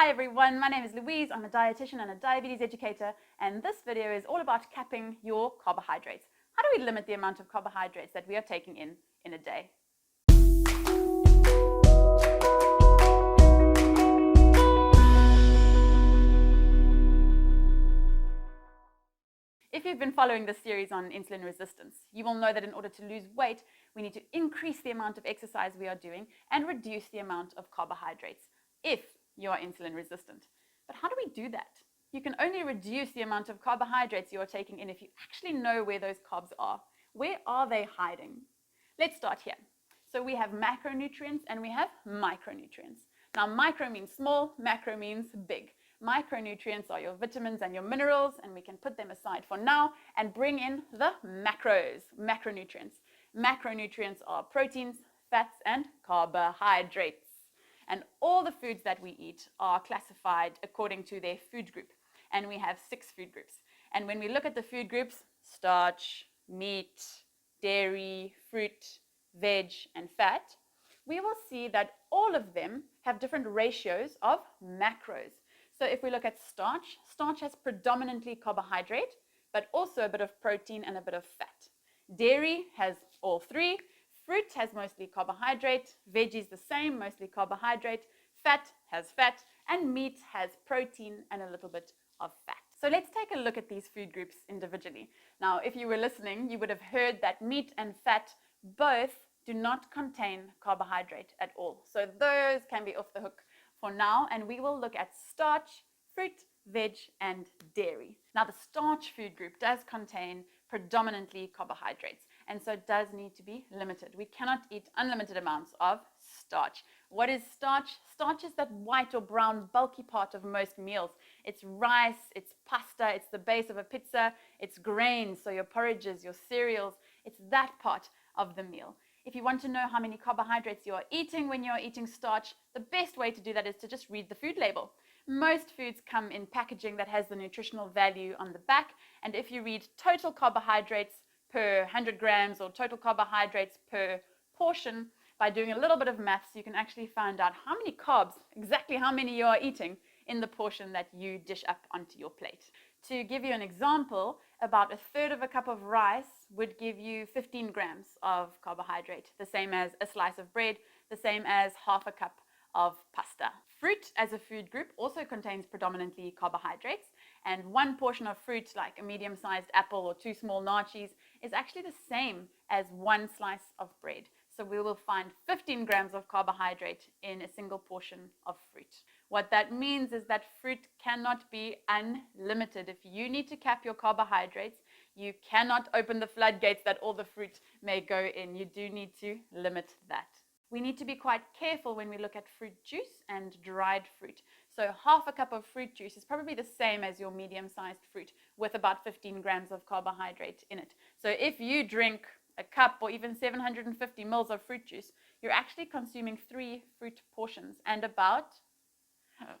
Hi everyone, my name is Louise. I'm a dietitian and a diabetes educator, and this video is all about capping your carbohydrates. How do we limit the amount of carbohydrates that we are taking in a day? If you've been following this series on insulin resistance, you will know that in order to lose weight, we need to increase the amount of exercise we are doing and reduce the amount of carbohydrates if you are insulin resistant. But how do we do that? You can only reduce the amount of carbohydrates you are taking in if you actually know where those carbs are. Where are they hiding? Let's start here. So we have macronutrients and we have micronutrients. Now micro means small, macro means big. Micronutrients are your vitamins and your minerals, and we can put them aside for now and bring in the macronutrients. Macronutrients are proteins, fats, and carbohydrates. And all the foods that we eat are classified according to their food group. And we have 6 food groups. And when we look at the food groups, starch, meat, dairy, fruit, veg, and fat, we will see that all of them have different ratios of macros. So if we look at starch, starch has predominantly carbohydrate, but also a bit of protein and a bit of fat. Dairy has all 3. Fruit has mostly carbohydrate, veggies the same, mostly carbohydrate, fat has fat, and meat has protein and a little bit of fat. So let's take a look at these food groups individually. Now, if you were listening, you would have heard that meat and fat both do not contain carbohydrate at all. So those can be off the hook for now, and we will look at starch, fruit, veg, and dairy. Now, the starch food group does contain predominantly carbohydrates, and so it does need to be limited. We cannot eat unlimited amounts of starch. What is starch? Starch is that white or brown bulky part of most meals. It's rice, it's pasta, it's the base of a pizza, it's grains, so your porridges, your cereals, it's that part of the meal. If you want to know how many carbohydrates you are eating when you are eating starch, the best way to do that is to just read the food label. Most foods come in packaging that has the nutritional value on the back, and if you read total carbohydrates per 100 grams or total carbohydrates per portion, by doing a little bit of maths, you can actually find out how many carbs, exactly how many you are eating in the portion that you dish up onto your plate. To give you an example, about 1/3 of a cup of rice would give you 15 grams of carbohydrate, the same as a slice of bread, the same as half a cup of pasta. Fruit as a food group also contains predominantly carbohydrates, and 1 portion of fruit, like a medium-sized apple or 2 small nachos, is actually the same as 1 slice of bread. So we will find 15 grams of carbohydrate in a single portion of fruit. What that means is that fruit cannot be unlimited. If you need to cap your carbohydrates, you cannot open the floodgates that all the fruit may go in. You do need to limit that. We need to be quite careful when we look at fruit juice and dried fruit. So half a cup of fruit juice is probably the same as your medium-sized fruit with about 15 grams of carbohydrate in it. So if you drink a cup or even 750 mils of fruit juice, you're actually consuming 3 fruit portions and about,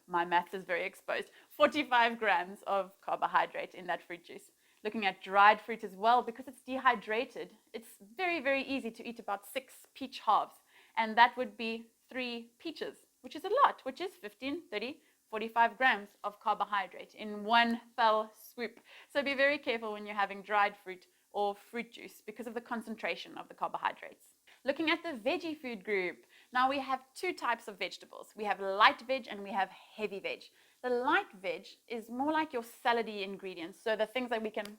my maths is very exposed, 45 grams of carbohydrate in that fruit juice. Looking at dried fruit as well, because it's dehydrated, it's very, very easy to eat about 6 peach halves. And that would be 3 peaches, which is a lot, which is 15, 30, 45 grams of carbohydrate in one fell swoop. So be very careful when you're having dried fruit or fruit juice because of the concentration of the carbohydrates. Looking at the veggie food group, now we have 2 types of vegetables. We have light veg and we have heavy veg. The light veg is more like your salady ingredients, so the things that we can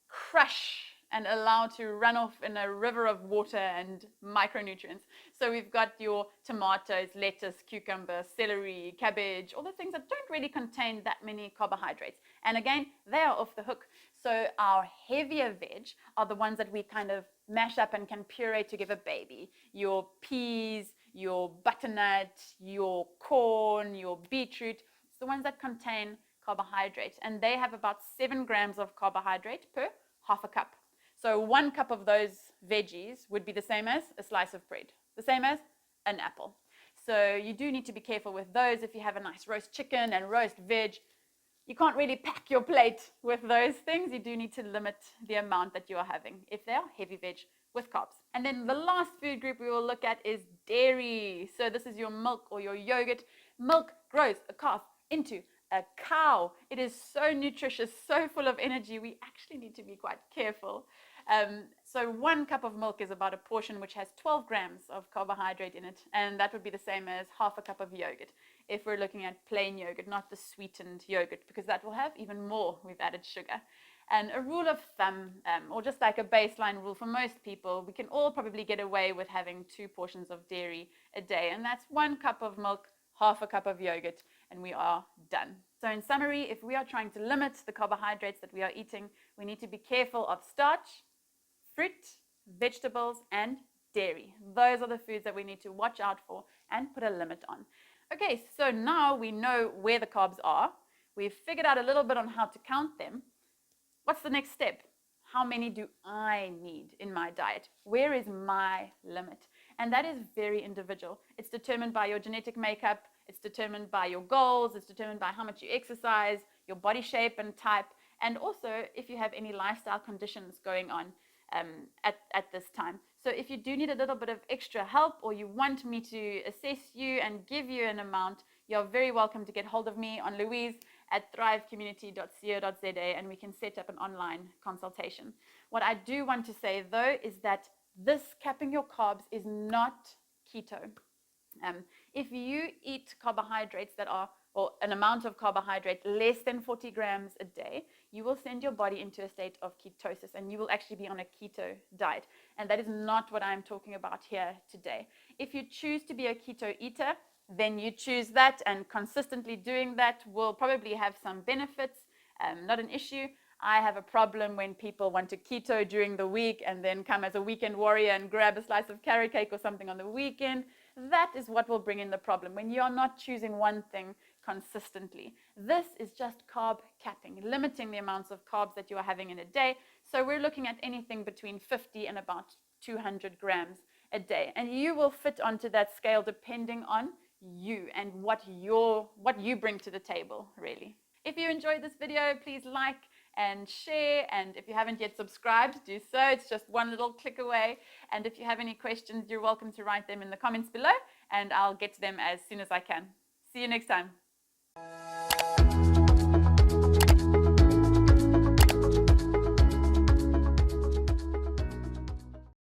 crush and allow to run off in a river of water and micronutrients. So we've got your tomatoes, lettuce, cucumber, celery, cabbage, all the things that don't really contain that many carbohydrates. And again, they are off the hook. So our heavier veg are the ones that we kind of mash up and can puree to give a baby. Your peas, your butternut, your corn, your beetroot. It's the ones that contain carbohydrate. And they have about 7 grams of carbohydrate per half a cup. So 1 cup of those veggies would be the same as a slice of bread, the same as an apple. So you do need to be careful with those. If you have a nice roast chicken and roast veg, you can't really pack your plate with those things. You do need to limit the amount that you are having if they are heavy veg with carbs. And then the last food group we will look at is dairy. So this is your milk or your yogurt. Milk grows a calf into a cow. It is so nutritious, so full of energy. We actually need to be quite careful. So 1 cup of milk is about a portion which has 12 grams of carbohydrate in it, and that would be the same as half a cup of yogurt if we're looking at plain yogurt, not the sweetened yogurt, because that will have even more. We've added sugar. And a rule of thumb, or just like a baseline rule for most people, we can all probably get away with having 2 portions of dairy a day, and that's 1 cup of milk, half a cup of yogurt, and we are done. So in summary, if we are trying to limit the carbohydrates that we are eating, we need to be careful of starch, fruit, vegetables, and dairy. Those are the foods that we need to watch out for and put a limit on. Okay, so now we know where the carbs are. We've figured out a little bit on how to count them. What's the next step? How many do I need in my diet? Where is my limit? And that is very individual. It's determined by your genetic makeup. It's determined by your goals. It's determined by how much you exercise, your body shape and type, and also if you have any lifestyle conditions going on at this time. So if you do need a little bit of extra help, or you want me to assess you and give you an amount, you're very welcome to get hold of me on louise@thrivecommunity.co.za, and we can set up an online consultation. What I do want to say though is that this capping your carbs is not keto. If you eat carbohydrates that are, or an amount of carbohydrate less than 40 grams a day, you will send your body into a state of ketosis, and you will actually be on a keto diet. And that is not what I'm talking about here today. If you choose to be a keto eater, then you choose that, and consistently doing that will probably have some benefits, not an issue. I have a problem when people want to keto during the week and then come as a weekend warrior and grab a slice of carrot cake or something on the weekend. That is what will bring in the problem, when you are not choosing one thing consistently. This is just carb capping, limiting the amounts of carbs that you are having in a day. So we're looking at anything between 50 and about 200 grams a day. And you will fit onto that scale depending on you and what you bring to the table, really. If you enjoyed this video, please like and share, and if you haven't yet subscribed, do so. It's just one little click away. And if you have any questions, you're welcome to write them in the comments below, and I'll get to them as soon as I can. See you next time.